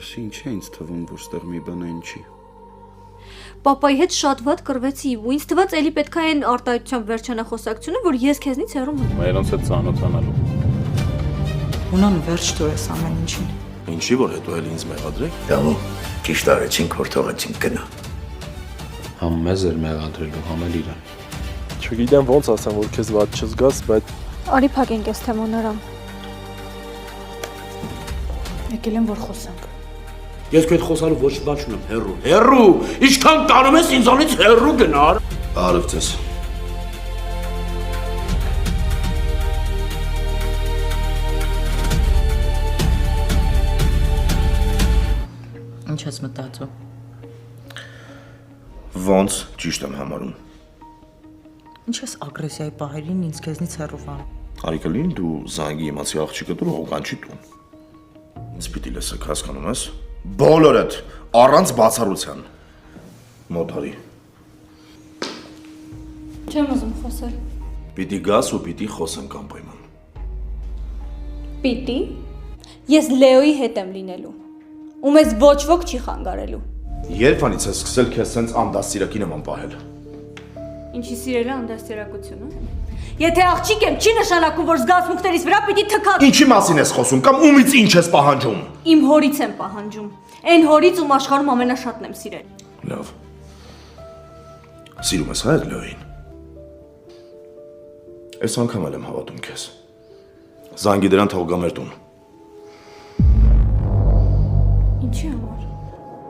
Լսի, ինչ է ինձ թվում, որ ստեղ մի բան այն չի։ Պապայի հետ շատ վատ կռվեցի ու ինձ թվաց էլի պետք է այն արտահայտությամբ վերջանախոսակցությունը, որ ես քեզնից հեռու մնամ։ Մայրոնց հետ ծանոթանալու։ Ունան վերջ տուրես ամեն ինչին։ Ինչի որ հետո էլ ինձ մեղադրեք։ Դավո, ճիշտ արեցինք, որ թողեցինք գնա։ Համ մեզ էր մեղադրելու, համ էլ իրան։ Չգիտեմ ոնց ասեմ, որ քեզ ված չզգաս, բայց Արի փակենք այս թեման նրան։ Եկել եմ որ խոսանք։ Ես քեզ խոսալու ոչ բան չունեմ, հերրու։ Հերրու, ինչքան տանում ես ինձանից հերրու գնար։ արև ձեզ։ Ինչ ես մտածում։ Ոնց ճիշտ եմ համարում։ Ինչ ես ագրեսիայի պահերին ինձ քեզնից հեռուվան։ Արիկալին դու զանգի իմացի աղջիկը դու հոգանչի տուն։ Ինձ պիտի լսեք, հասկանում ես։ Բոլորդ առանց բացառության։ Մոտ արի։ Չեմ ուզում խոսել։ Պիտի գաս ու պիտի խոսենք անպայման։ Պիտի։ Ես Լեոյի հետ եմ լինելու։ Ու մեզ ոչ ոք չի խանգարելու։ Երբանից ես սկսել քեզ սենց անդաստիրակի նման պահել։ Ինչի սիրելը անդաստիարակությունը։ Եթե աղջիկ եմ, չի նշանակում, որ զգացմունքներիս վրա պիտի թքած։ Ինչի մասին ես խոսում կամ ումից ինչ ես պահանջում։ Իմ հորից եմ պահանջում։ Այն հորից, ում աշխարհում ամենաշատն եմ սիրել։ Լավ։ Սիրում ես հայր Լեոյին։ Այս անգամ էլ եմ հավատում քեզ։ Զանգի դրան թող գա մեր տուն։ Ինչի համար։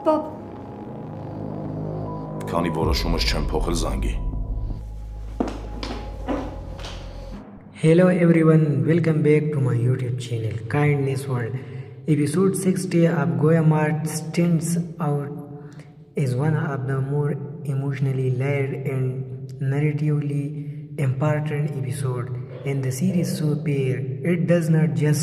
Պապ, Քանի որոշումս չեմ փոխել զանգի։ Hello everyone, welcome back to my YouTube channel Kindness World. Episode 60 of Goya Mart stands out as one of the more emotionally layered and narratively important episode in the series so pair. It does not just